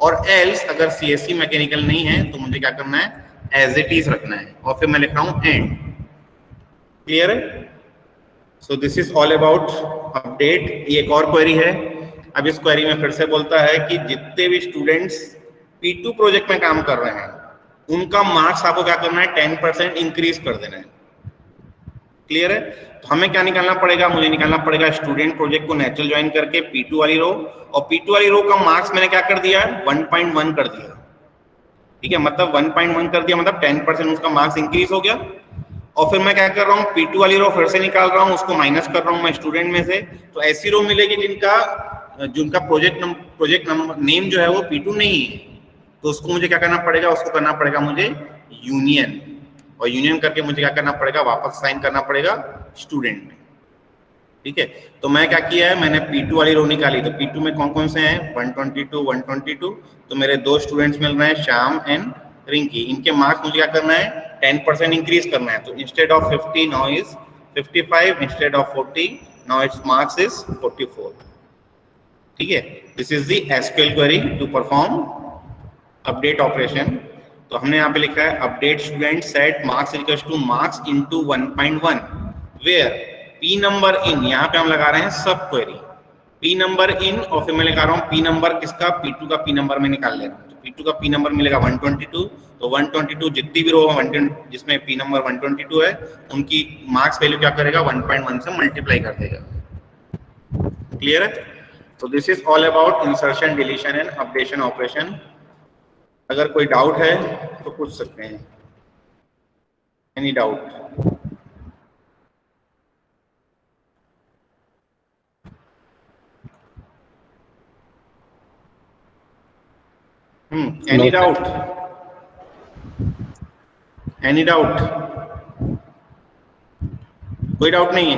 और एल्स अगर सीएससी मैकेनिकल नहीं है तो मुझे क्या करना है, एज इट इज रखना है, और फिर मैं लिख रहा हूँ एंड। क्लियर है? So this is all about update. ये एक और क्वेरी है। अब इस क्वेरी में फिर से बोलता है कि जितने भी स्टूडेंट्स P2 प्रोजेक्ट में काम कर रहे हैं उनका मार्क्स आपको क्या करना है, 10% इंक्रीज कर देना है। क्लियर है? तो हमें क्या निकालना पड़ेगा, मुझे निकालना पड़ेगा स्टूडेंट प्रोजेक्ट को नेचुरल ज्वाइन करके P2 वाली रो, और P2 वाली रो का मार्क्स मैंने क्या कर दिया, 1.1 कर दिया। ठीक है, मतलब 1.1 कर दिया, मतलब 10% उसका मार्क्स इंक्रीज हो गया। और फिर मैं क्या कर रहा हूँ, P2 वाली रो फिर से निकाल रहा हूँ, उसको माइनस कर रहा हूँ मैं स्टूडेंट में से। तो ऐसी रो मिलेगी जिनका प्रोजेक्ट नंबर नेम जो है वो P2 नहीं है, तो उसको मुझे क्या करना पड़ेगा, उसको करना पड़ेगा मुझे यूनियन, और यूनियन करके मुझे क्या करना पड़ेगा, वापस साइन करना पड़ेगा स्टूडेंट में। ठीक है, तो मैं क्या किया है, मैंने P2 वाली रो निकाली। तो P2 में कौन कौन से हैं, 122, तो मेरे दो स्टूडेंट्स मिल रहे हैं, श्याम एंड रिंकी। इनके मार्क्स मुझे क्या करना है, 10% इंक्रीज करना है। तो instead of 50 now is 55, instead of 40 now it's marks is 44। ठीक है, this is the SQL query to perform update operation. तो हमने यहाँ पे लिखा है update student set marks equals to marks into 1.1 where P number in, यहाँ पे हम लगा रहे हैं सब क्वेरी P नंबर इन, और फिर मैं लगा रहा हूँ P नंबर किसका, P2 का P नंबर मैं निकाल ले रहा हूँ। तो P2 का P नंबर मिलेगा 122, तो 122 जितनी भी रो जिसमें P नंबर 122 है उनकी मार्क्स वैल्यू क्या करेगा, 1.1 से मल्टीप्लाई कर देगा। क्लियर है? तो this is all about insertion, deletion and updation operation. अगर कोई डाउट है तो पूछ सकते हैं। Any doubt? Any doubt? Any doubt? कोई डाउट नहीं है?